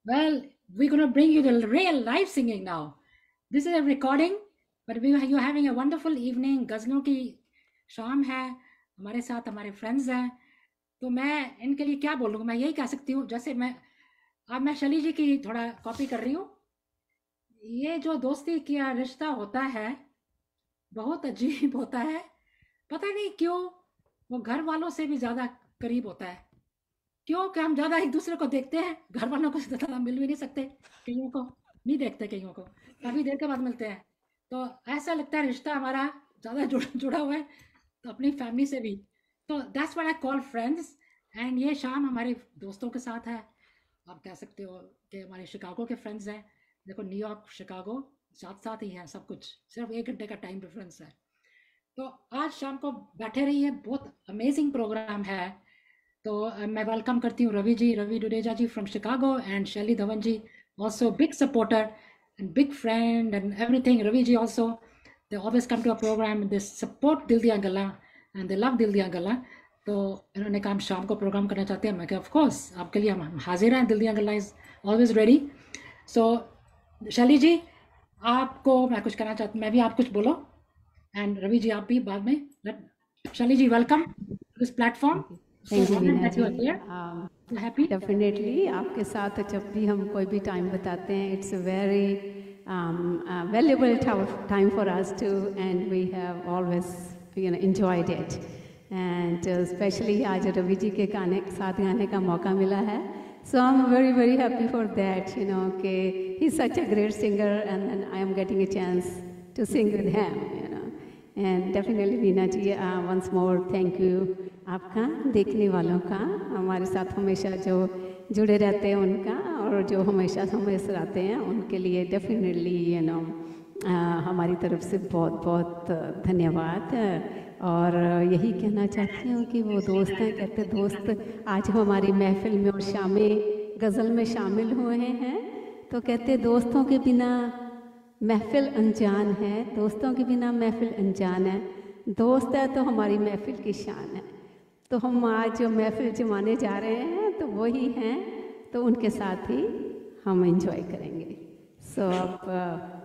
Well, we're going to bring you the real live singing now. This is a recording, but you're having a wonderful evening. गज़लों की शाम है, हमारे साथ हमारे friends हैं, तो मैं इनके लिए क्या बोलूँ? मैं यही कह सकती हूँ, जैसे मैं शैली जी की थोड़ा कॉपी कर रही हूँ। ये जो दोस्ती का रिश्ता होता है, बहुत अजीब होता है। पता नहीं क्यों वो घर वालों से भी ज़्यादा करीब होता है। क्यों कि हम ज़्यादा एक दूसरे को देखते हैं, घर वालों को ज़्यादा मिल भी नहीं सकते, कईयों को नहीं देखते, कईयों को काफ़ी देर के बाद मिलते हैं, तो ऐसा लगता है रिश्ता हमारा ज़्यादा जुड़ा हुआ है, तो अपनी फैमिली से भी। तो that's what I call friends. And ये शाम हमारे दोस्तों के साथ है। आप कह सकते हो कि हमारे शिकागो के फ्रेंड्स हैं। देखो, न्यूयॉर्क शिकागो साथ साथ ही है सब कुछ, सिर्फ 1 घंटे का टाइम डिफरेंस है। तो आज शाम को बैठे रहिए, बहुत अमेजिंग प्रोग्राम है। तो मैं वेलकम करती हूँ रवि डुडेजा जी फ्रॉम शिकागो, एंड शैली धवन जी, also big supporter and big friend and everything. Ravi ji also, they always come to a program, they support Dil Diyan Gallan and they love Dil Diyan Gallan. तो इन्होंने कहा हम शाम को programme करना चाहते हैं। मैं कहा ऑफ कोर्स आपके लिए हम हाजिर हैं, दिल दियां गल्लां इज ऑलवेज रेडी। सो शैली जी, आपको मैं कुछ कहना चाहती हूँ, मैं भी आप कुछ बोलो, एंड रवि जी आप भी बाद में। Shaili ji, welcome to this platform. Thank you Veena ji. Definitely आपके साथ जब भी हम कोई भी टाइम बताते हैं, it's a very valuable time for us too, and we have always enjoyed it, and specially आज रवि जी के साथ गाने का मौका मिला है। So I am very very happy for that, कि he is such a great singer and I am getting a chance to sing with him, and definitely Veena ji, once more thank you आपका, देखने वालों का, हमारे साथ हमेशा जो जुड़े रहते हैं उनका, और जो हमेशा रहते हैं उनके लिए डेफिनेटली हमारी तरफ से बहुत बहुत धन्यवाद। और यही कहना चाहती हूँ कि वो दोस्त हैं, कहते दोस्त आज हमारी महफिल में और गज़ल में शामिल हुए हैं, तो कहते दोस्तों के बिना महफिल अनजान है, दोस्तों के बिना महफिल अनजान है, दोस्त है तो हमारी महफिल की शान है। तो हम आज जो महफिल जमाने जा रहे हैं तो वही हैं, तो उनके साथ ही हम एंजॉय करेंगे। सो अब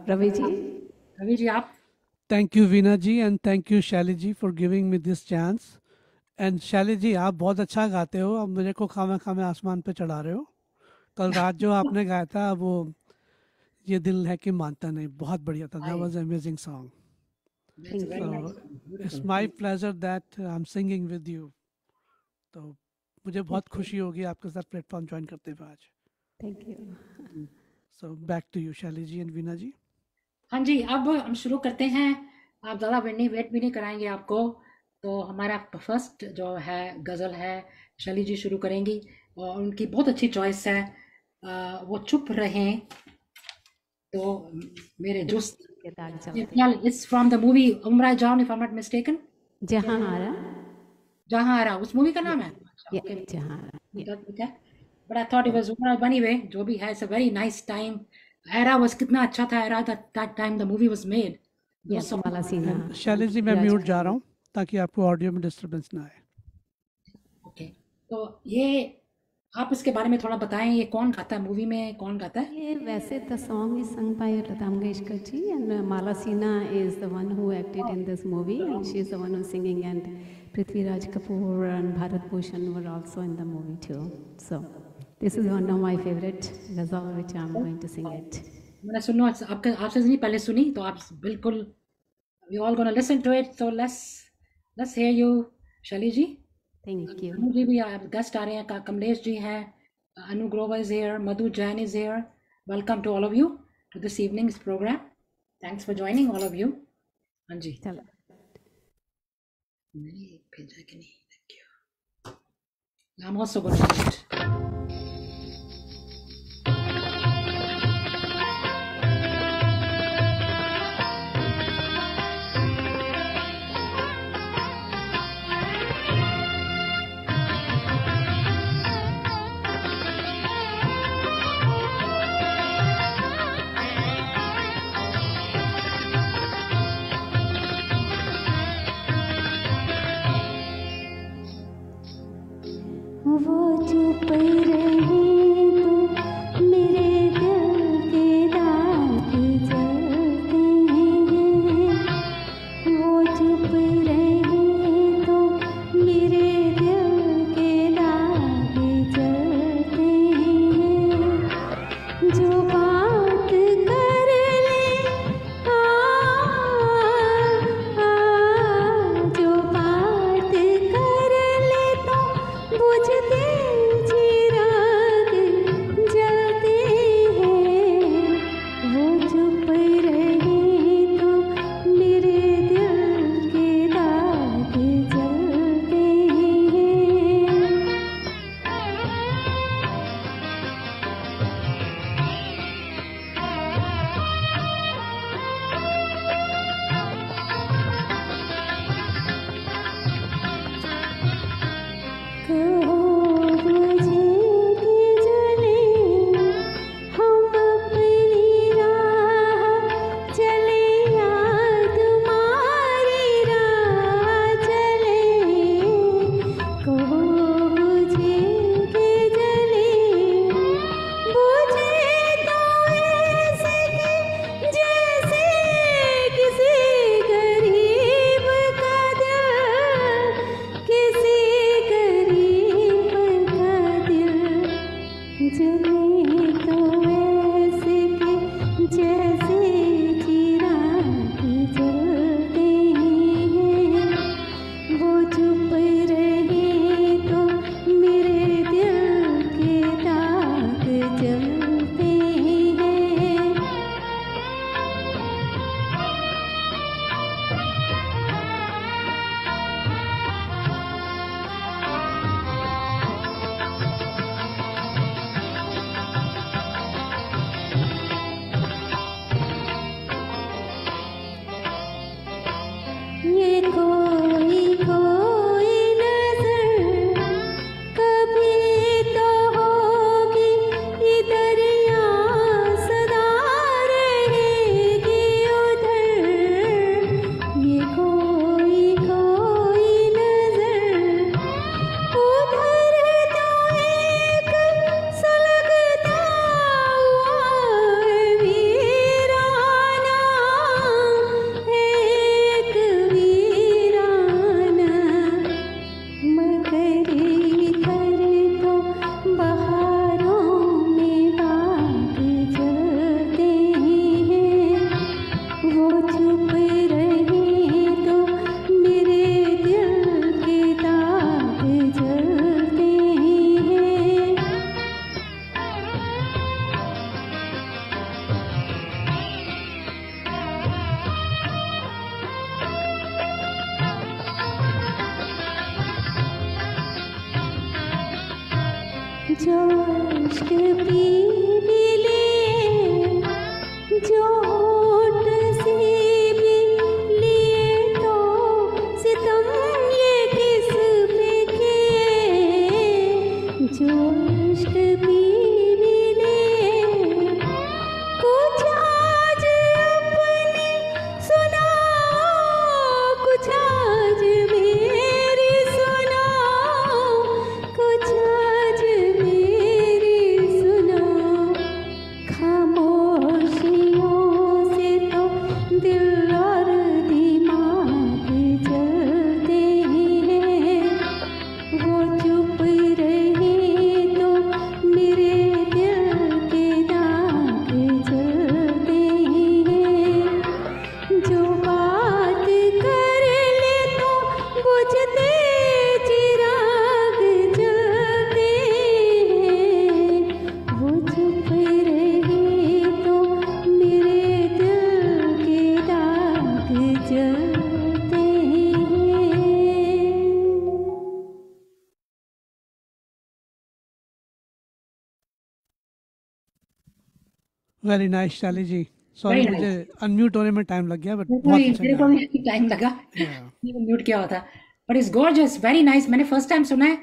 रवि जी आप। Thank you Veena ji, and thank you Shaili ji for giving me this chance. And Shaili ji, आप बहुत अच्छा गाते हो, अब मुझे को खामे खामे आसमान पे चढ़ा रहे हो। कल रात जो आपने गाया था वो ये दिल है कि मानता नहीं, बहुत बढ़िया था, that was amazing song. It's my pleasure that I am singing with you. तो मुझे बहुत खुशी होगी आपके साथ प्लेटफॉर्म ज्वाइन करते हुए आज। Thank you. So back to you Shaili ji and Veena जी। हाँ जी, अब हम शुरू करते हैं। आप ज़्यादा वेट भी नहीं कराएंगे आपको। तो हमारा फर्स्ट जो है गज़ल है, शैली जी शुरू करेंगी, और उनकी बहुत अच्छी चॉइस है, वो चुप रहें तो मेरे दोस्त। इट्स फ्रॉम द मूवी उम्रा जान, if I am not mistaken. जहां आरा उस मूवी का नाम है। ठीक है, but I thought it was anyway, जो भी है, it's a very nice time. Era was कितना अच्छा था, era that time the movie was made. शैली जी, मैं म्यूट जा रहा हूँ ताकि आपको ऑडियो में डिस्टरबेंस ना आए। ओके, तो ये आप इसके बारे में थोड़ा बताएं, ये कौन गाता है, मूवी में कौन गाता है? ये वैसे the song is sung by Lata Mangeshkar ji, and Mala Sinha is the one who acted in this movie, and she is the one who's singing, and Prithviraj Kapoor and Bharat Bhushan were also in the movie too. So this is one of my favorite ghazal which I'm going to sing it. मैंने सुनो आपसे नहीं पहले सुनी, तो आप बिल्कुल we all gonna listen to it, so let's hear you शैली जी। Thank you. अनु जी भी गेस्ट आ रहे हैं, कमलेश जी हैं, Anu Grover is here, Madhu Jain is here. Welcome to all of you to this evening's programme. Thanks for joining all of you. हाँ जी, चलो नहीं भेजा कि नहीं? Thank you. I am also going to read. वो चुप रहे तो मेरे जो इश्क पी भी ले, जो होठ से भी लिए तो सितम ये किस पे किए, जो इश्क पी भी ले, कुछ आज अपनी सुनाओ, कुछ आज मेरी सुनाओ, कुछ आज मेरी सुनाओ। खामोशियों से तो दिल और दिमाग जलते हैं, वो चुप रहे तो मेरे दिल के दाग जलते हैं, जो बात कर ले तो बुझते चिराग जलते हैं, वो चुप रहे तो मेरे दिल के दाग जलते हैं। वेरी नाइस शैली जी। सॉरी वेरी मुझे नाइस। अनम्यूट होने में टाइम लग गया, बट बहुत मेरे अच्छा को गाया। भी टाइम लगा, Yeah. म्यूट किया हुआ था, but it's gorgeous, very nice. मैंने फर्स्ट टाइम सुना है,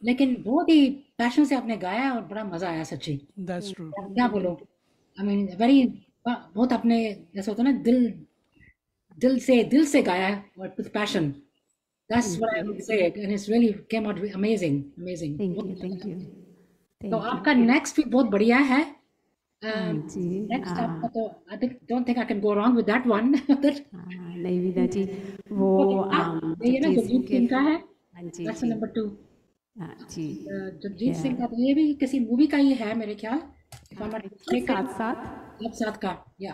लेकिन बहुत ही पैशन से आपने गाया है और बड़ा मजा आया सच्ची। That's true. क्या बोलो, आई मीन वेरी, बहुत आपने जैसे होता है ना, दिल से गाया है और with passion. That's what I would say, and it's really came out amazing, amazing. Thank you तो आपका नेक्स्ट भी बहुत बढ़िया है। हाँ जी। नेक्स्ट आपका तो I don't think I can go wrong with that one. नहीं वीना जी, वो ये ना जगजीत सिंह का है, हाँ जी दैट्स जी, नंबर 2। हाँ जी, जगजीत सिंह का तो ये भी किसी मूवी का ही है मेरे ख्याल, if I'm not mistaken। साथ साथ साथ साथ का, या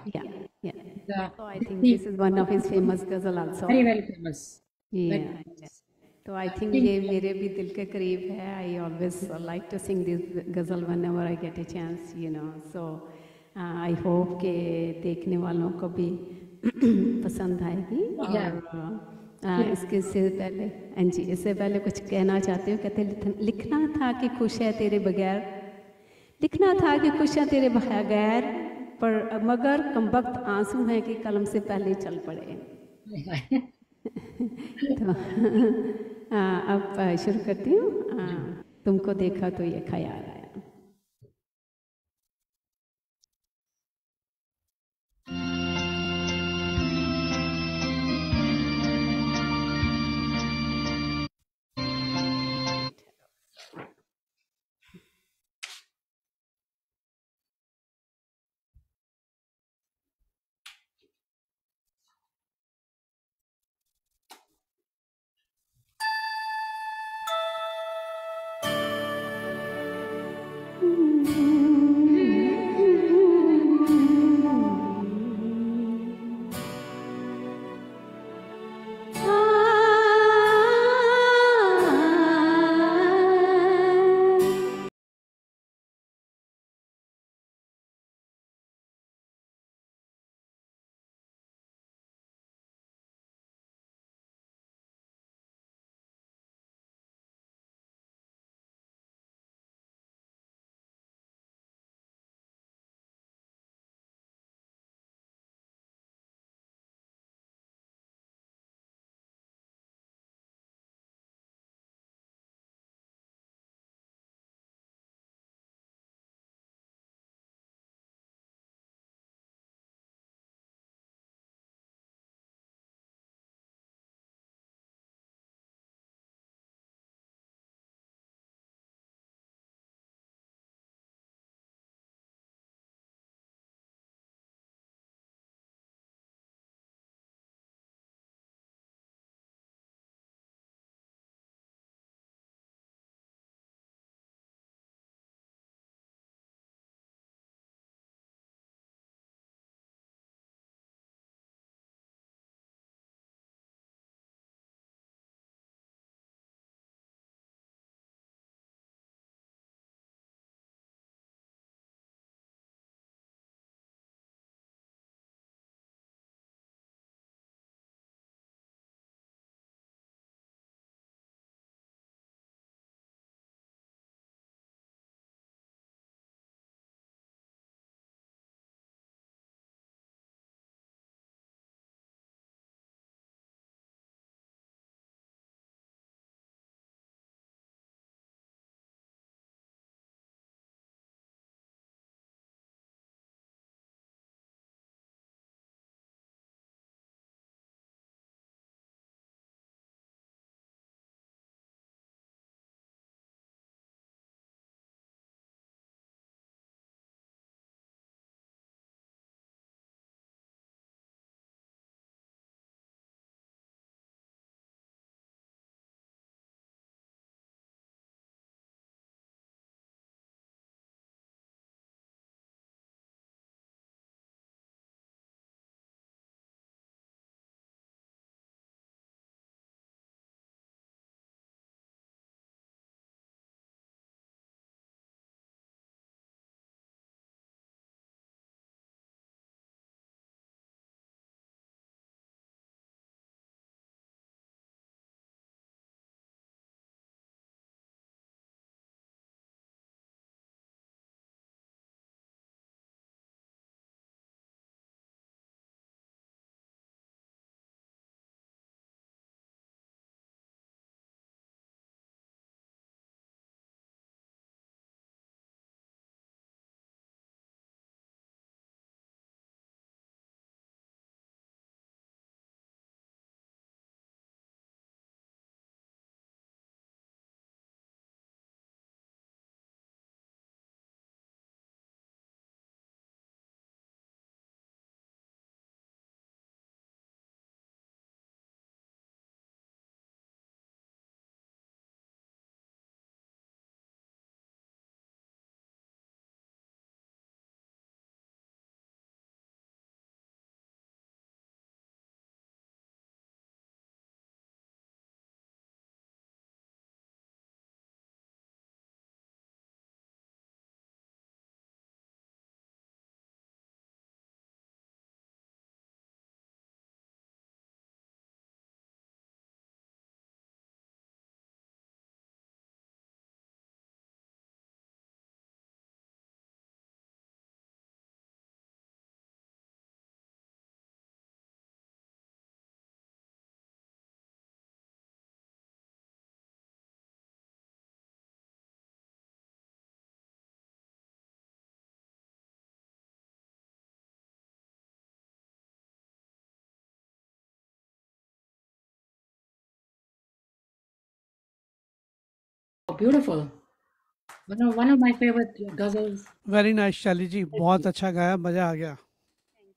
so I think this is one of his famous ghazal also। Very very famous. तो आई थिंक ये मेरे भी दिल के करीब है। I always like to sing this ghazal whenever I get a chance, you know. So I hope के देखने वालों को भी पसंद आएगी। और इसके से पहले, हाँ जी, इससे पहले कुछ कहना चाहते हो? कहते लिखना था कि खुश है तेरे बगैर, लिखना था कि खुश है तेरे बगैर, पर मगर कमबख्त आंसू हैं कि कलम से पहले चल पड़े। तो अब शुरू करती हूँ। तुमको देखा तो ये ख्याल आया। beautiful. One of my favorite ghazals. Very nice शैली जी, बहुत अच्छा गाया, मजा आ गया।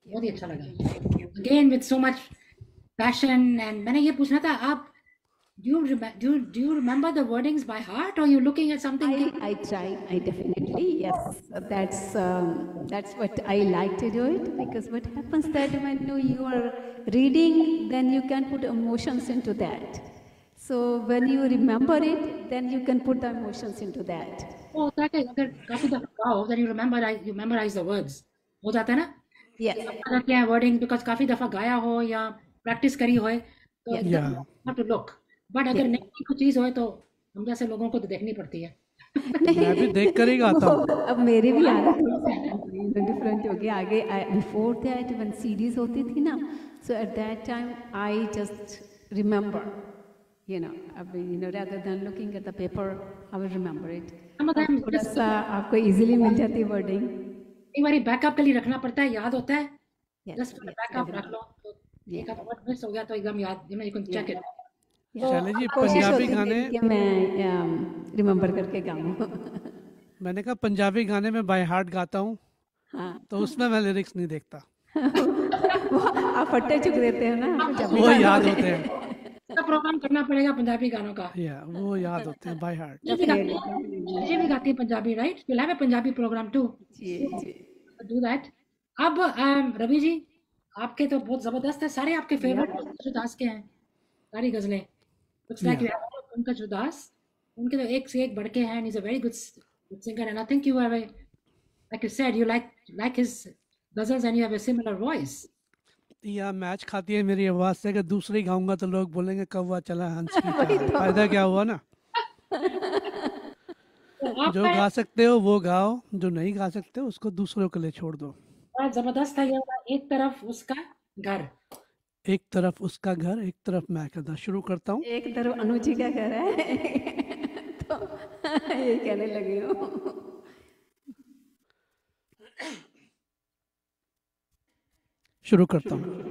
बहुत ही अच्छा लगा। Again with so much passion. And मैंने ये पूछना था, आप do you remember the wordings by heart, or you looking at something? I try. I definitely, yes. That's what I like to do it, because what happens that when you are reading, then you can put emotions into that. So when you remember it, then you can put the emotions into that. वो होता है कि अगर काफी दफा गाओ, then you memorize the words. हो जाता है ना? Yes. क्या है wording, because काफी दफा गाया हो या प्रैक्टिस करी हो, तो Yes. Yeah. have to look. But अगर Yes. नई कोई चीज हो तो हम जैसे लोगों को तो देखनी पड़ती है। मैं भी देख कर ही गाता हूँ। अब मेरी भी आदत डिफरेंट हो गया आगे। बिफोर दैट व्हेन सीडीज होती थी ना, so at that time I just remember, rather than looking at the paper, I will remember it. थोड़ा सा आपको इजीली मिल जाती है वर्डिंग। एक बार बैकअप के लिए रखना पड़ता है, याद होता है, जस्ट बैकअप रख लो, तो एक आध वर्ड मिस हो गया तो एकदम याद, यू कैन चेक इट। शैली जी, कोशिश पंजाबी होती गाने है कि मैं रिमेंबर करके गाऊं। मैंने कहा पंजाबी गाने में बाय हार्ट गाता हूँ, हाँ। तो उसमें मैं लिरिक्स नहीं देखता। आप फट्टे चुक देते हो ना पंजाबी वो गानों याद में। होते हैं, इसका प्रोग्राम करना पड़ेगा पंजाबी गानों का। या वो याद होते हैं बाय हार्ट। ये भी गाती है Punjabi, right? Will have a Punjabi programme too, do that. अब रवि जी, आपके तो बहुत जबरदस्त है, सारे आपके फेवरेट पंकज के हैं, सारी गजलें। Looks like you have Pankaj Udas. उनके तो एक से एक बढ़ के हैं, and he's a very good singer, and I think you have a, like you said, you like his ghazals and you have a similar voice. या match खाती है मेरी आवाज से, अगर दूसरी गाऊंगा तो लोग बोलेंगे कौवा चला हंस की चाल, फायदा क्या हुआ ना। तो जो गा सकते हो वो गाओ, जो नहीं गा सकते हो उसको दूसरों के लिए छोड़ दो। बड़ा जबरदस्त है ये वाला, एक तरफ उसका घर, एक तरफ उसका घर, एक तरफ मैं कहता। शुरू करता हूँ। एक तरफ अनुजी का घर है तो ये कहने लगी हूँ। शुरू करता हूँ।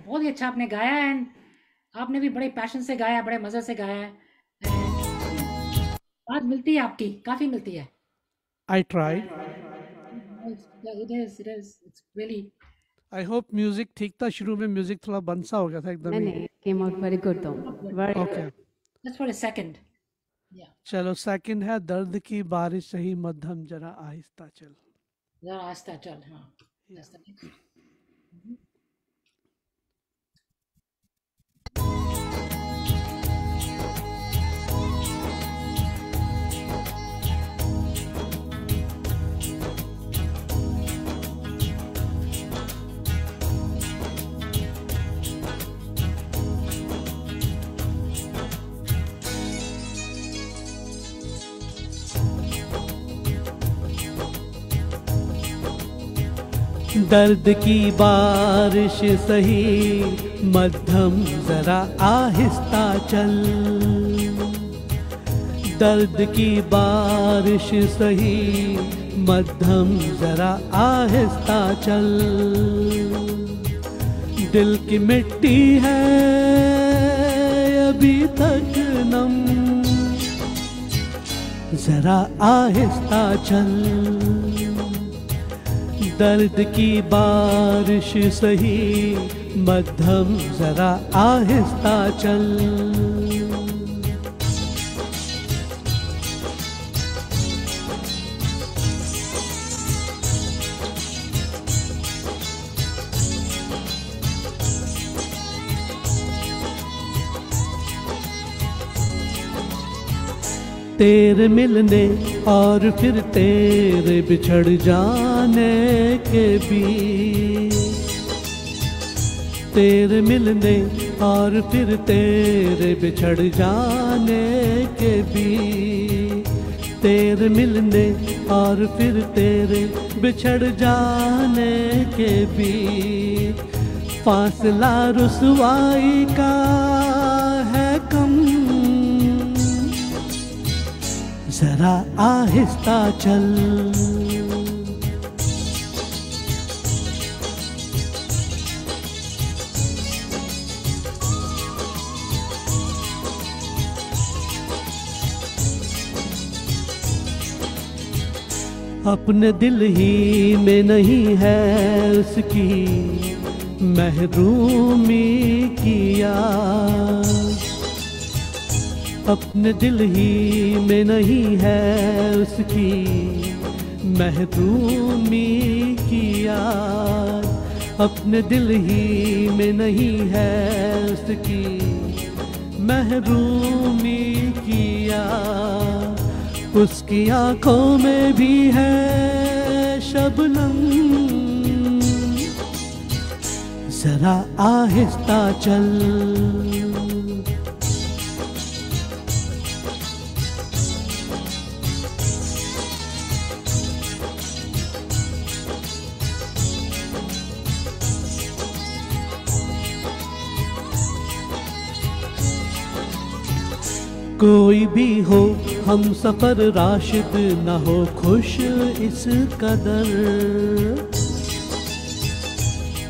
बहुत ही अच्छा आपने गाया एंड आपने भी बड़े पैशन से गाया, बड़े मज़े से गाया है। बात मिलती है आपकी, काफ़ी मिलती है। I tried. Yeah, it is. It's really. I hope music ठीक था, शुरू में म्यूजिक थोड़ा बंद सा हो गया था एकदम ही। नहीं, came out very good though. Very Okay. Just for a second. Yeah. चलो सेकंड है दर्द की बारिश सही मध्यम जरा आहिस्ता चल। जरा आहिस्ता चल, हाँ। That's the next. दर्द की बारिश सही मध्यम जरा आहिस्ता चल, दर्द की बारिश सही मध्यम जरा आहिस्ता चल, दिल की मिट्टी है अभी तक नम, जरा आहिस्ता चल, दर्द की बारिश सही मध्यम जरा आहिस्ता चल। तेरे मिलने और फिर तेरे बिछड़ जाने के बीच, तेरे मिलने और फिर तेरे बिछड़ जाने के बीच, तेरे मिलने और फिर तेरे बिछड़ जाने के बीच, फासला रुसवाई का है कम, जरा आहिस्ता चल। अपने दिल ही में नहीं है उसकी महरूमी की याद, अपने दिल ही में नहीं है उसकी महरूमी की याद, अपने दिल ही में नहीं है उसकी महरूमी की याद, उसकी आंखों में भी है शबनम, जरा आहिस्ता चल। कोई भी हो हम सफर राशिद न हो खुश इस कदर,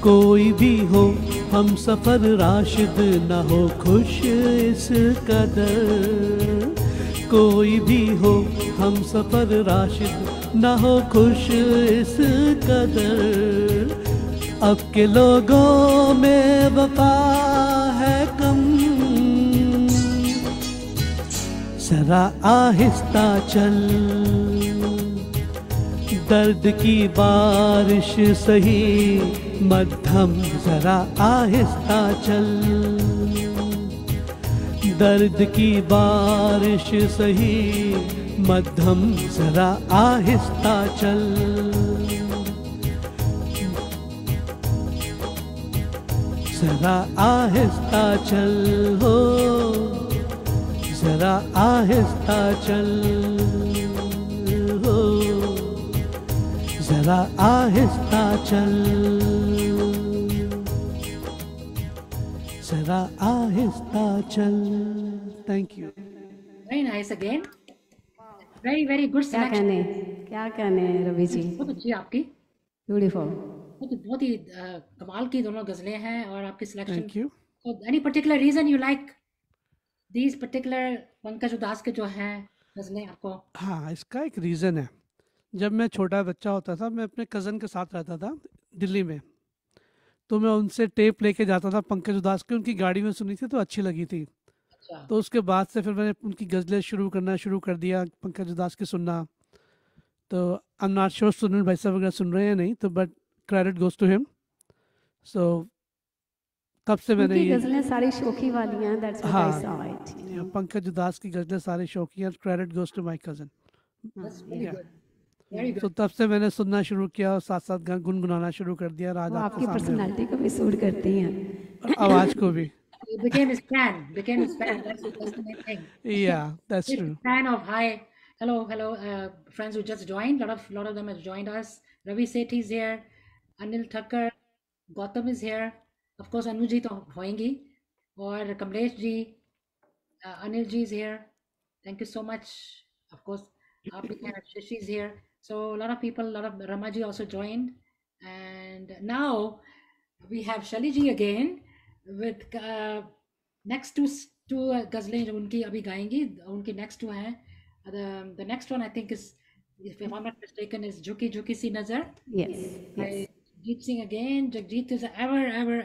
कोई भी हो हम सफर राशिद न हो खुश इस कदर, कोई भी हो हम सफर राशिद न हो खुश इस कदर, अब के लोगों में वफा है कम, जरा आहिस्ता चल। दर्द की बारिश सही मध्यम, जरा आहिस्ता चल। दर्द की बारिश सही मध्यम, जरा आहिस्ता चल। जरा आहिस्ता चल हो, जरा आहिस्ता चल हो, जरा आहिस्ता चल, जरा आहिस्ता चल। Thank you. Very nice again. Very very good क्या selection. क्या कहने रवि जी, बहुत अच्छी है आपकी, ब्यूटीफुल। बहुत ही कमाल की दोनों गजलें हैं और आपकी selection. Thank you. So any particular reason you like these particular Pankaj उदास के जो हैं गजलें आपको? हाँ, इसका एक रीज़न है। जब मैं छोटा बच्चा होता था, मैं अपने कज़न के साथ रहता था दिल्ली में, तो मैं उनसे टेप लेके जाता था पंकज उदास की, उनकी गाड़ी में सुनी थी तो अच्छी लगी थी। अच्छा, तो उसके बाद से फिर मैंने उनकी गज़लें शुरू कर दिया, पंकज उदास की सुनना। तो I am not sure Sunil भाई साहब वगैरह सुन रहे हैं नहीं, तो but credit goes to him. So तब से मैंने उनकी ये गजलें सारी शोखी वाली हैं, that's what I saw it. Pankaj Udhas की गज़लें सारी शौकी हैं, credit goes to my cousin. that's very good, very तो good. तब से मैंने सुनना शुरू किया और साथ साथ गुनगुनाना शुरू कर दिया। आज वो आपके आपकी सामने पर्सनालिटी को भी सूट करती हैं। और आवाज़ को भी। You became his fan. That's the main thing. Yeah, that's He's a true. fan of hi, hello, friends who just joined. Lot of them have joined us. Ravi Sethi is here. Anil Thakkar, Gautam is here. Of course, Anu ji to hoengi. Or Kamlesh ji, Anil ji is here. Thank you so much. Of course, Shashi is here. So a lot of people, a lot of Ramaji also joined. And now we have Shali ji again with next two गजलें जो उनकी अभी गाएंगी, उनकी next two हैं. The next one I think is, if I'm not mistaken, is Jhuki Jhuki Si Nazar. Yes, by yes, Jagjit Singh again. Jagjit is an ever evergreen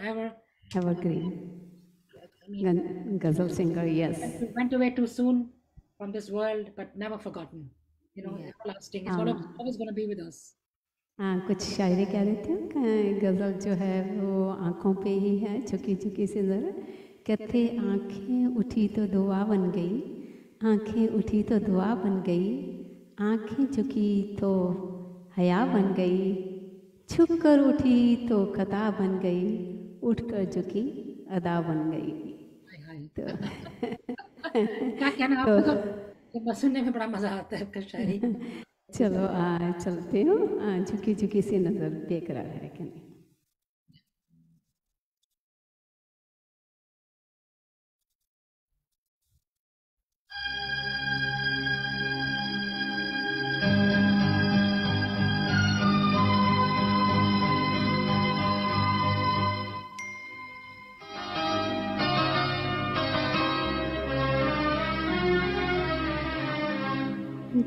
I mean, ghazal singer. Yes. went away too soon from this world, but never forgotten. You know, Yeah. everlasting. It's always going to be with us. हाँ, कुछ शायरी कह देते हैं। गज़ल जो है वो आँखों पे ही है, झुकी झुकी सी नज़र, कथे आँखें उठी तो दुआ बन गई, आंखें उठी तो दुआ बन गई, आंखें झुकी तो हया बन गई, छुप कर उठी तो कता बन गई, उठकर झुकी अदा बन गई। तो क्या कहना आपको, तो बस सुनने में बड़ा मजा आता है आपका शायरी। चलो चलते हो, झुकी झुकी सी नजर बेकरार है कि नहीं।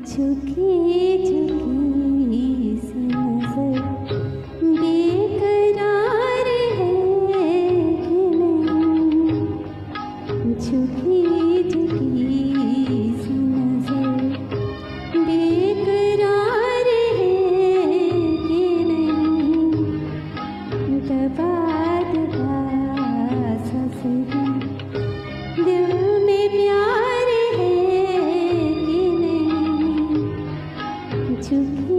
झुकी झुकी सी नजर बेकरार है कि नहीं, झुकी झुकी सी नजर बेकरार है कि नहीं, दबा दबा सा सही दिल में प्यार है कि नहीं, झुकी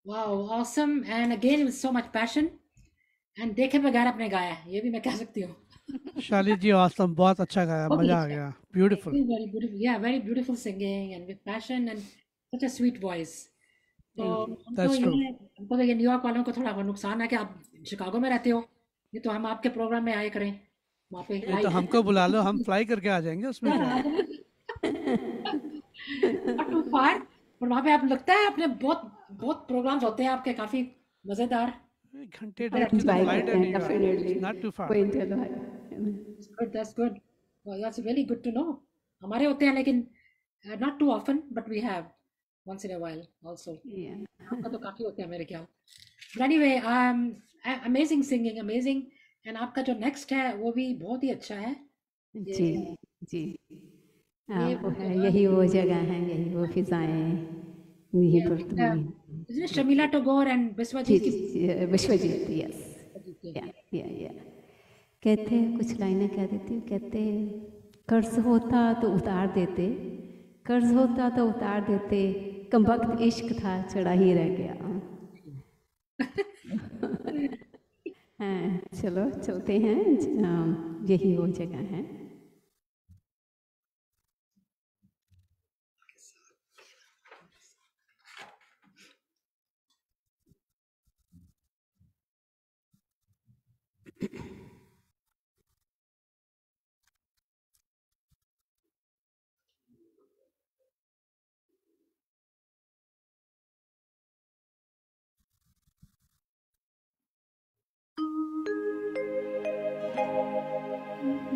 Wow, awesome. And again with so much passion. And देखे बगैर आपने गाया, ये भी मैं कह सकती हूँ. शाली जी awesome, बहुत अच्छा गाया, बहुत ही मजा आ अच्छा. गया, beautiful. Very beautiful. Yeah, very beautiful singing and with passion and such a sweet voice. तो हमको That's true. हमको तो ये न्यूयॉर्क वालों को थोड़ा नुकसान है कि आप शिकागो में रहते हो. ये तो हम आपके प्रोग्राम में आए करें वहाँ पे. ये तो हमको बुला लो, हम फ्लाई करके आ जाएंगे, उसमें क्या है? Not too far. और वहाँ पे आप लगता है आपने बहुत बहुत प्रोग्राम्स होते हैं आपके काफी मजेदार. एक घंटे डेढ़ की तो Enjoy फ्लाइट है करते हैं New York, definitely. not too far. कोई enjoy. That's good. Well, that's really good to know. हमारे होते हैं लेकिन not too often, but we have once in a while also. Yeah. आपका तो काफी होते हैं मेरे ख्याल. But anyway, amazing singing, amazing. And आपका जो next है वो भी बहुत ही अच्छा है. जी जी वो है, यही वो जगह है, यही वो फिजाएं, यहीं पर तुम. Isn't it Shamila Tagore and ji Biswajit? Ji Biswajit, yes. या कहते हैं, कुछ लाइनें कह देती हूँ. कहते कर्ज होता तो उतार देते, कर्ज होता तो उतार देते, कमबख्त इश्क था चढ़ा ही रह गया. हाँ, चलो चलते हैं. यही वो जगह है.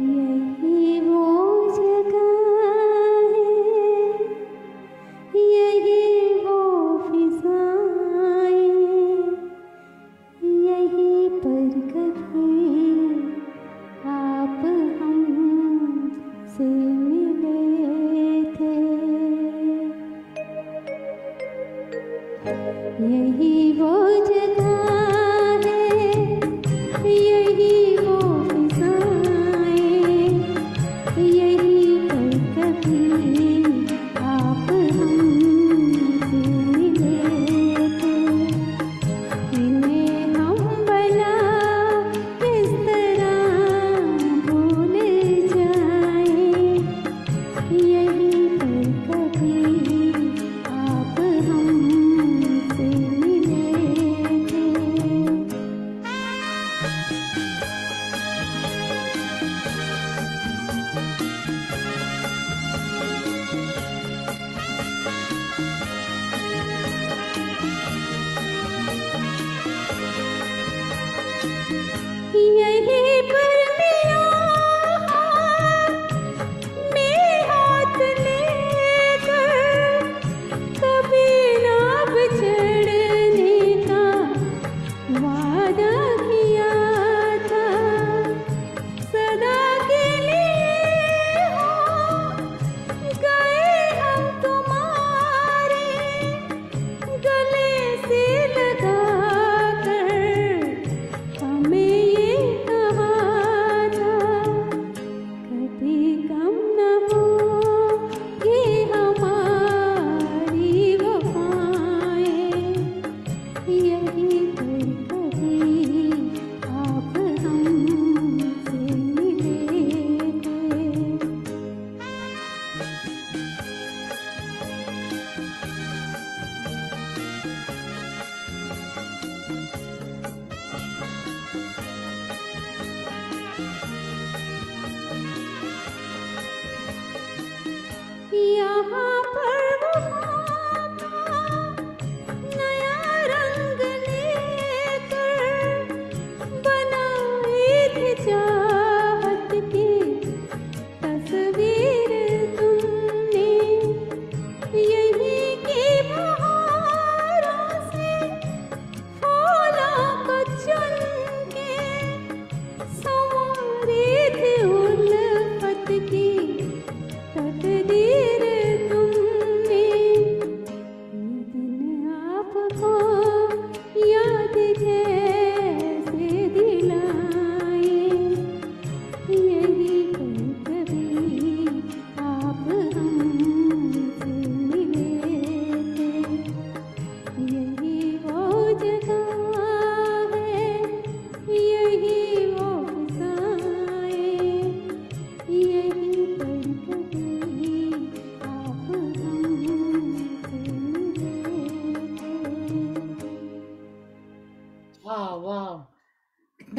यही वो जगह है, यही वो फिजाएं, यही पर कभी आप हमसे मिले थे. यही वो जगह है, यही वो फिजाएं, यही पर कभी आप हमसे मिले थे. इन्हें हम भला किस तरह भूल जाएं, यही पर कभी आप हमसे मिले थे.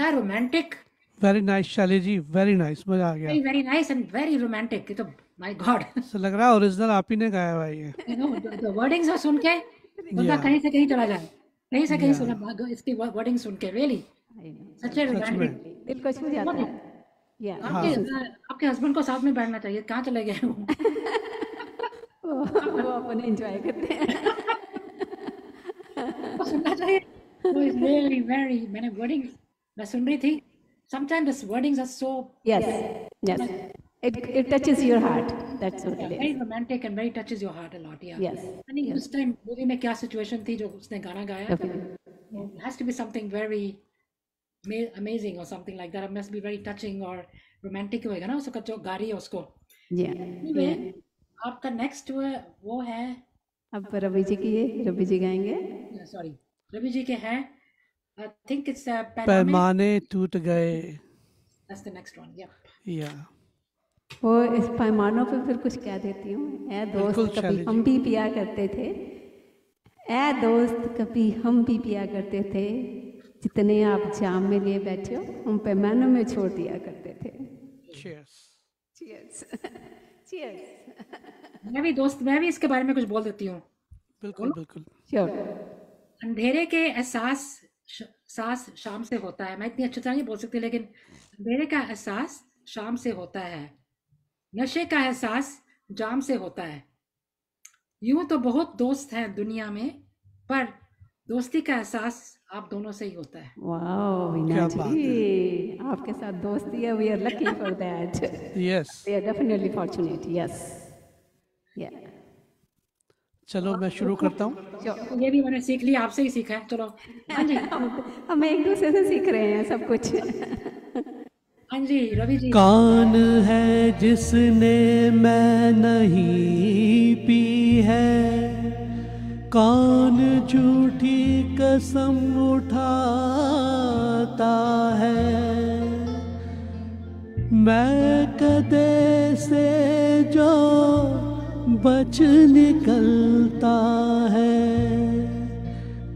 इतना रोमांटिक, वेरी नाइस शैली जी, वेरी नाइस, मजा आ गया। Very nice and very romantic. ये तो माय गॉड, ऐसा लग रहा है ओरिजिनल आप ही ने गाया हुआ है ये। यू नो द वर्डिंग्स सुन के बंदा कहीं से कहीं चला जाए, कहीं से कहीं सुना इसकी वर्डिंग सुन के, रियली सच में रोमांटिक, दिल को छू जाता है। या आपके हस्बैंड को साथ में बैठना चाहिए, कहाँ चले गए वो अपने एंजॉय करते हैं। सुनना चाहिए। वो इज रियली वेरी, मैंने वर्डिंग मैं सुन रही थी, sometimes the wordings are so yes it touches your heart, that's what it is. very romantic and very touches your heart a lot. Yeah, yes, I think उस time movie में क्या situation थी जो उसने गाना गाया, it has to be something very amazing or something like that. It must be very touching or romantic होगा ना उसका जो गा रही है उसको। आपका नेक्स्ट वो है, अब रवि जी की, रवि जी गाएंगे। सॉरी, रवि जी के हैं, I think it's पैमाने टूट गए। That's the next one. Yep. Yeah. वो इस पैमानों पे फिर कुछ कह देती हूँ। ऐ दोस्त कभी हम भी पिया करते थे, ऐ दोस्त कभी हम भी पिया करते थे, जितने आप जाम में लिए बैठे हो हम पैमानों में छोड़ दिया करते थे। Cheers. Cheers. Cheers. मैं भी इसके बारे में कुछ बोल देती हूँ। बिल्कुल बिल्कुल। Sure. अंधेरे के एहसास शाम से होता है। मैं इतनी अच्छी तरह नहीं बोल सकती, लेकिन अंधेरे का एहसास शाम से होता है, नशे का एहसास जाम से होता है। यूं तो बहुत दोस्त हैं दुनिया में, पर दोस्ती का एहसास आप दोनों से ही होता है। वाओ वीना जी, आपके साथ दोस्ती है, we are lucky for that. Yes, we are definitely fortunate. Yes, yeah चलो मैं शुरू करता हूँ। ये भी मैंने सीख लिया, आपसे ही सीखा है। चलो हाँ जी, हम एक दूसरे से सीख रहे हैं सब कुछ। हाँ जी रवि जी। कौन है जिसने मैं नहीं पी है, कौन झूठी कसम उठाता है, मैं कदे से जो बच निकलता है,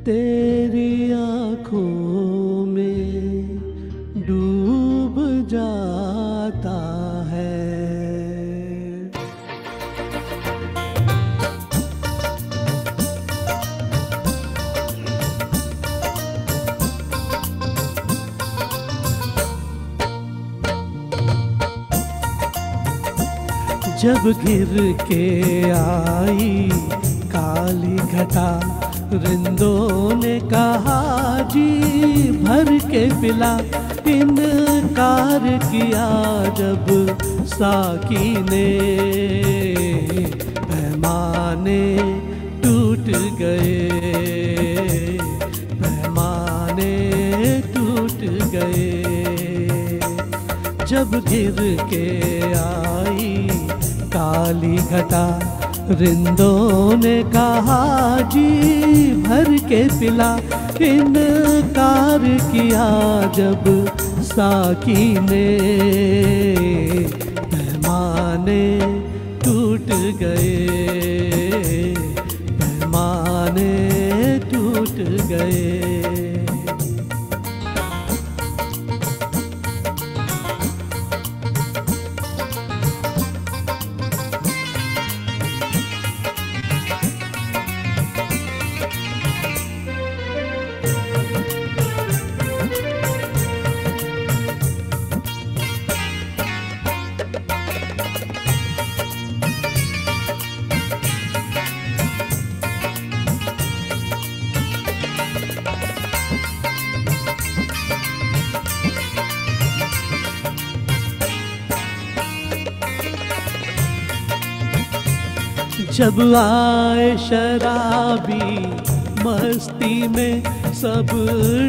तेरी आँखों में डूब जाता है। जब गिर के आई काली घटा, रिंदों ने कहा जी भर के पिला, इनकार किया जब साकी ने, पैमाने टूट गए, पैमाने टूट गए। जब गिर के आई काली घटा, रिंदों ने कहा जी भर के पिला, इनकार किया जब साकी ने, पैमाने टूट गए, पैमाने टूट गए। जब आए शराबी मस्ती में, सब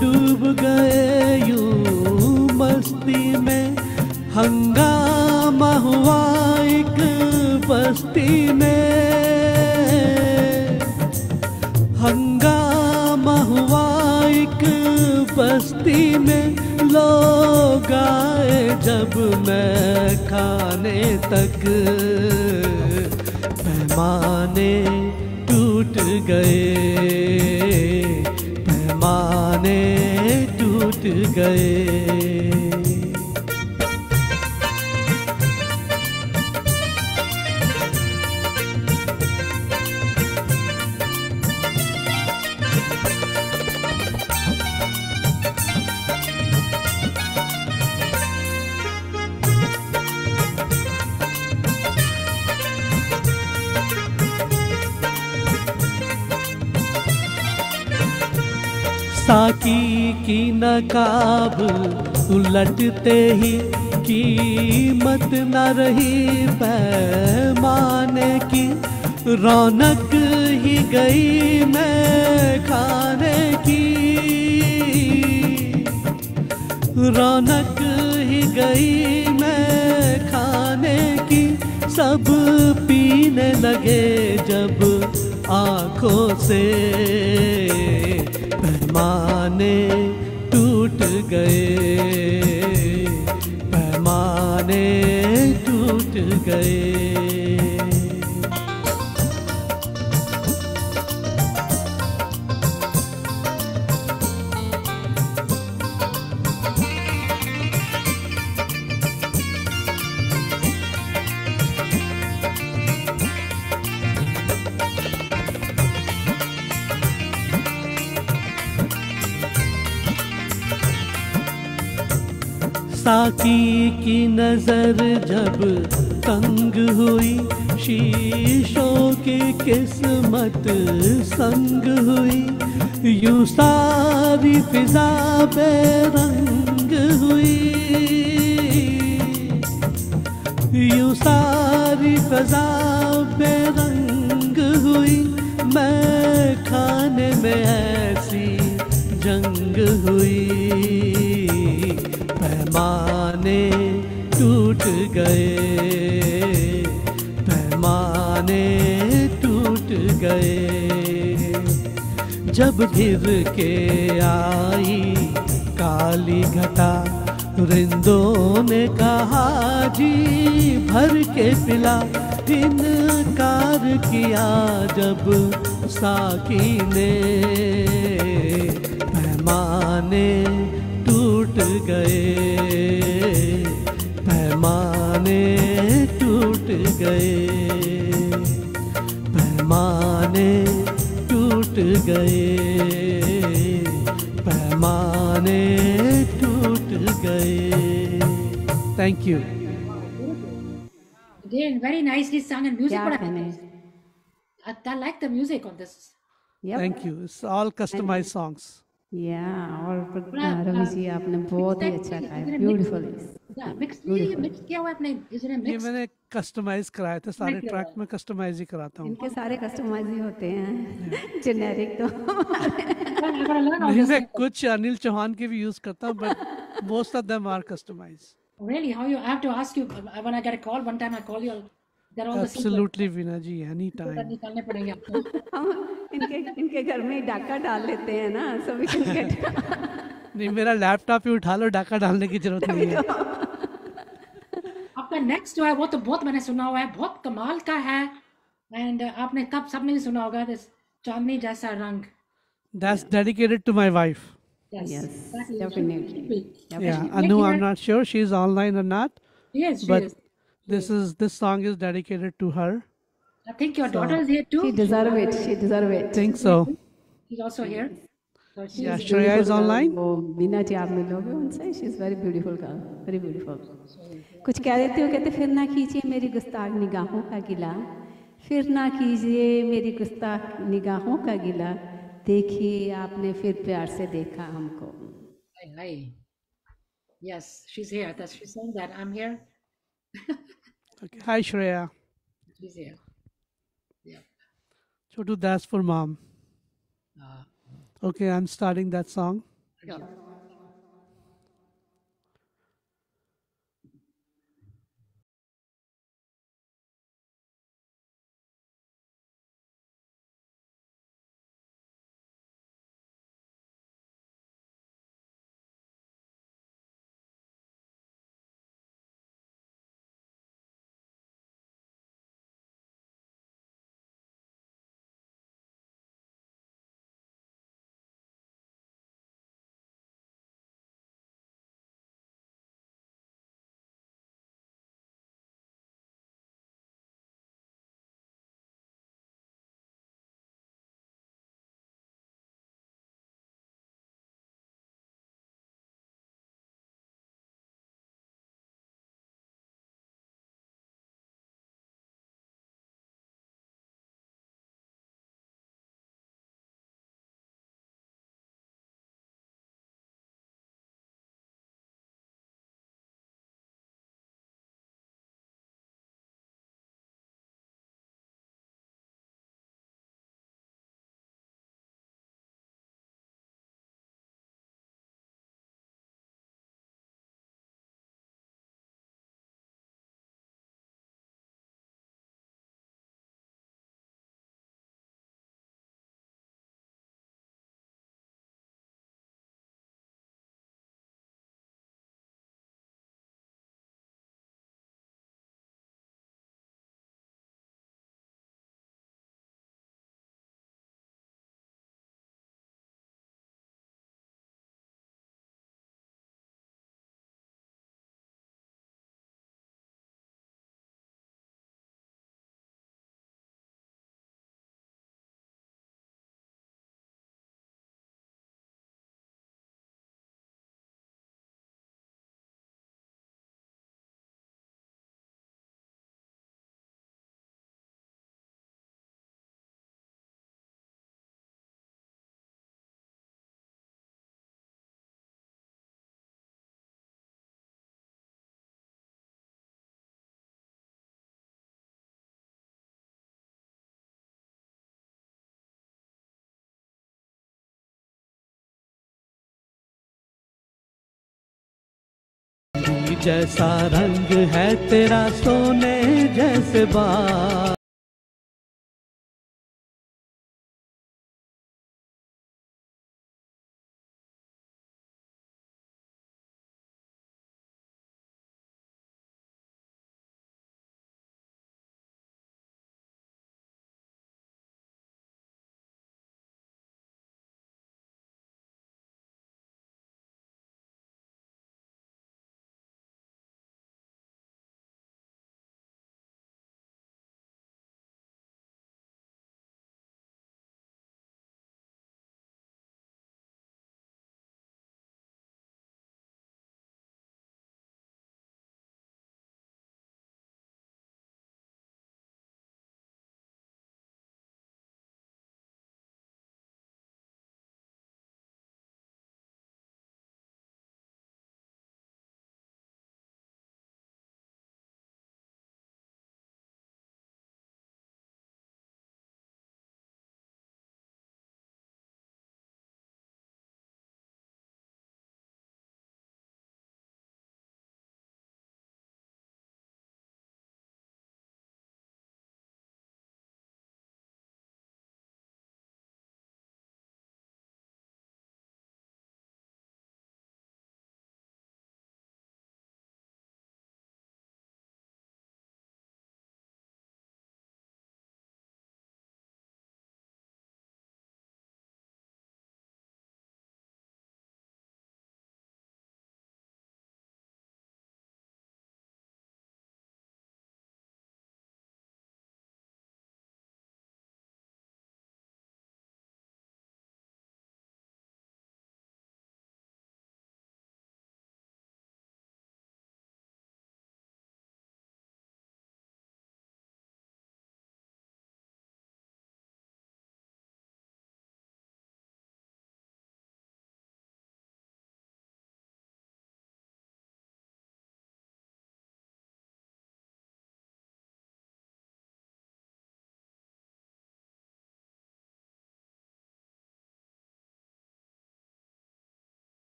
डूब गए यूं मस्ती में, हंगामा हुआ एक बस्ती में, हंगामा हुआ एक बस्ती में, लोग आए जब मैं खाने तक, पैमाने टूट गए, पैमाने टूट गए। साकी की नकाब उलटते ही कीमत न रही पैमाने की, रौनक ही गई मैं खाने की, रौनक ही गई मैं खाने की। सब पीने लगे जब आँखों से पैमाने टूट गए, पैमाने टूट गए। साकी की नजर जब तंग हुई, शीशों की किस्मत संग हुई, यूं सारी फिजा बेरंग हुई, यूं सारी फिजा बेरंग हुई। मैं खाने में ऐसी जंग हुई, पैमाने टूट गए, पैमाने टूट गए। जब घिर के आई काली घटा, रिंदों ने कहा जी भर के पिला, इनकार किया जब साकी ने, पैमाने टूट गए, पैमाने टूट गए, पैमाने टूट गए, पैमाने टूट गए। Thank you. Again, very nicely sung and music. क्या But कहने? I like the music on this. Yep. Thank you. It's all customized songs. और रवि जी आपने बहुत ही अच्छा गाया, ब्यूटीफुल। ये मिक्स किया हुआ आपने, इसने ये मिक्स मैंने कस्टमाइज कराए थे, सारे ट्रैक में कस्टमाइज ही कराता हूँ। इनके सारे कस्टमाइज ही होते हैं, जेनेरिक तो नहीं, मैं कुछ अनिल चौहान के भी यूज करता हूँ, but most of them are customise. Really, how you? I have to ask you when I get a call. One time I call you. They're all the same. Absolutely, Veena ji, any तो time. निकालने पड़ेंगे आपको। हम इनके घर में ही डाका डाल लेते हैं ना, सभी नहीं, मेरा लैपटॉप ही उठा लो, डाका डालने की जरूरत नहीं है। आपका नेक्स्ट जो है वो तो बहुत मैंने सुना हुआ है, बहुत कमाल का है। एंड आपने कब सबने भी सुना होगा, दिस चांदनी जैसा रंग। That's dedicated to my wife. Yes, Exactly. definitely. Yeah, Anu, I'm not sure she's online or not, Yes, she but is. this song is dedicated to her. I think your daughter is here too. She deserve it. She deserve it. Think so. She's also here. So she Yeah, is Shreya is online. वो मीना जी आप मिलोगे उनसे, she is very beautiful girl, very beautiful. कुछ कह देते हो, कहते फिर ना कीजिए मेरी गुस्ताख निगाहों का गिला, फिर ना कीजिए मेरी गुस्ताख निगाहों का गिला, देखिए आपने फिर प्यार से देखा हमको। Hi. Yes, she's here. That's she's saying that I'm here. Okay. Hi, Shreya. She's here. Yeah. Chotu, that's for mom. Uh, Okay, I'm starting that song. yeah. जैसा रंग है तेरा सोने जैसे बाल।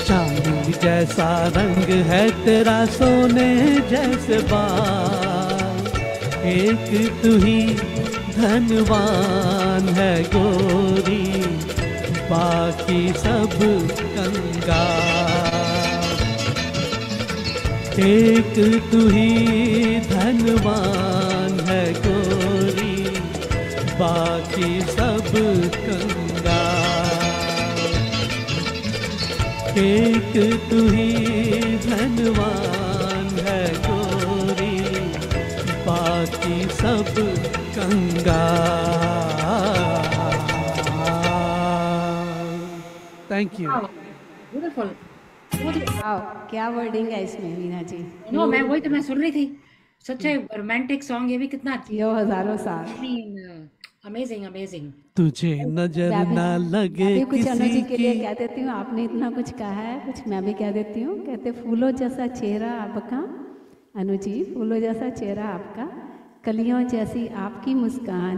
चांदी जैसा रंग है तेरा सोने जैसे बाल। एक तू ही धनवान है गोरी, बाकी सब कंगाल। एक तू ही धनवान है गोरी, बाकी सब कंगाल। एक तू ही धनवान है गोरी, बाकी सब कंगाल। Thank you. ब्यूटीफुल। क्या वर्डिंग है इसमें मीना जी। नो मैं वही तो मैं सुन रही थी, सच है रोमांटिक सॉन्ग, ये भी कितना जियो हजारों साल। Amazing amazing. तुझे नजर ना लगे मैं भी कुछ अनु जी किसी के लिए की। कह देती हूँ, आपने इतना कुछ कहा है, कुछ मैं भी कह देती हूँ। कहते फूलों जैसा चेहरा आपका, अनु जी फूलों जैसा चेहरा आपका, कलियों जैसी आपकी मुस्कान,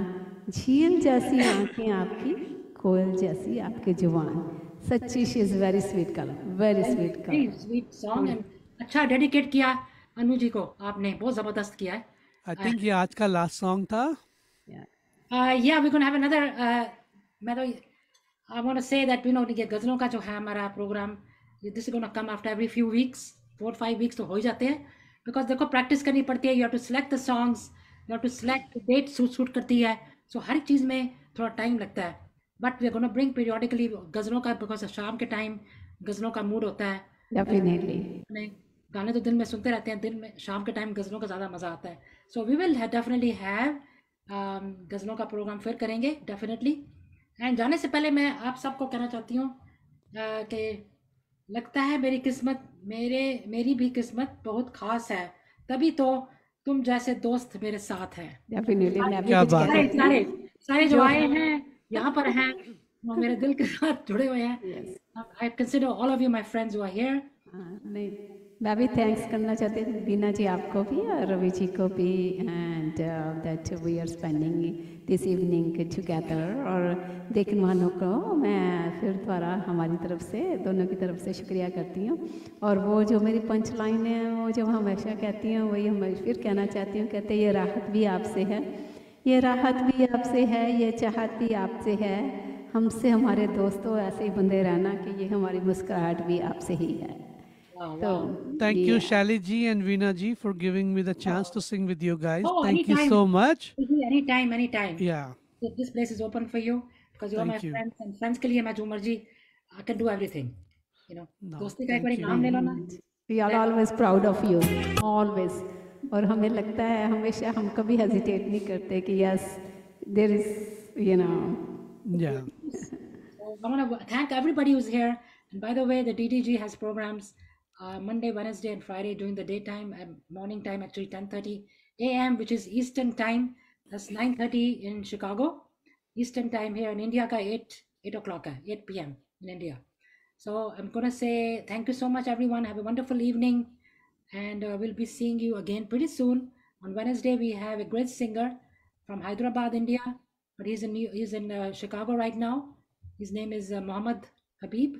झील जैसी आंखें आपकी, कोयल जैसी आपके जुबान। सच्ची she is very sweet colour, very sweet colour. Sweet song. अच्छा डेडिकेट किया अनु जी को आपने, बहुत ज़बरदस्त किया है। I think ये आज का last song था. Yeah, we're going to have another. मैं तो I want to say that ये गजलों का जो है हमारा programme, this is going to come after every few weeks, 4-5 weeks तो हो ही जाते हैं, because देखो प्रैक्टिस करनी पड़ती है. You have to select the songs, you have to select the date suit करती है, so हर एक चीज़ में थोड़ा टाइम लगता है. But we're going to bring periodically गजलों का, because शाम के टाइम गजलों का मूड होता है. Definitely. गाने तो दिन में सुनते रहते हैं, दिन में शाम के टाइम गजलों का ज़्यादा मज़ा आता है. So we will definitely have गजलों का प्रोग्राम फिर करेंगे डेफिनेटली. एंड जाने से पहले मैं आप सबको कहना चाहती हूँ कि लगता है मेरी भी किस्मत बहुत खास है, तभी तो तुम जैसे दोस्त मेरे साथ हैं. Definitely. सारे जो आए हैं यहाँ पर हैं, वो मेरे दिल के साथ जुड़े हुए हैं. I consider all of you my friends who are here. नहीं, मैं भी थैंक्स करना चाहती हूँ बीना जी आपको भी और रवि जी को भी, and that we are spending this evening together. और देखने वालों को मैं फिर दोबारा हमारी तरफ से, दोनों की तरफ से शुक्रिया करती हूँ. और वो जो मेरी पंच लाइन है, वो जो हमेशा कहती हूँ, वही हम फिर कहना चाहती हूँ. कहते ये राहत भी आपसे है, ये राहत भी आपसे है, ये चाहत भी आपसे है, हमसे हमारे दोस्तों ऐसे ही बंधे रहना कि ये हमारी मुस्कुराहट भी आपसे ही है. Wow. तो Thank you, Shali ji and Veena ji, for giving me the chance to sing with you guys. Oh, Thank you anytime. so much. Anytime. Yeah. This place is open for you because you are my Thank you. friends, and friends के लिए मैं जो मर्जी, I can do everything. No, दोस्ती का एक बार thank you. नाम ले लो ना. We are always proud of you, always. और हमें लगता है हमेशा, हम कभी हेजिटेट नहीं करते कि yes, there is, you know. Yeah. So I want to thank everybody who's here. And by the way, the DDG has programs Monday, Wednesday, and Friday during the daytime and morning time, actually 10:30 a.m., which is Eastern time. That's 9:30 in Chicago. Eastern time here in India ka 8 o'clock, 8 p.m. in India. So I'm going to say thank you so much, everyone. Have a wonderful evening. And we'll be seeing you again pretty soon. On Wednesday, we have a great singer from Hyderabad, India. But he's in Chicago right now. His name is Mohammed Habib.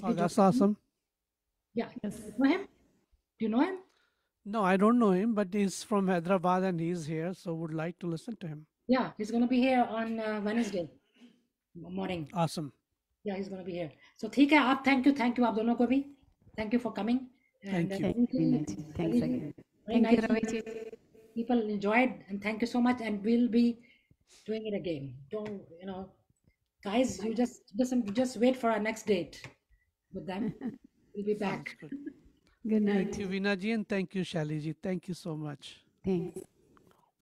Oh, that's awesome. Yeah. Yes. You know him? Do you know him? No, I don't know him, but he's from Hyderabad and he's here, so would like to listen to him. Yeah, he's going to be here on Wednesday morning. Awesome. Yeah, he's going to be here. So ठीक है, आप thank you आप दोनों को भी. Thank you for coming. Thank you. Thanks again. Very Thank you, nice. Ravi ji. People enjoyed, and thank you so much. And we'll be doing it again. Don't, guys, you just wait for our next date with them. We'll be back. Good. Good night. Thank you, Veena ji, and thank you, Shali ji. Thank you so much. Thanks.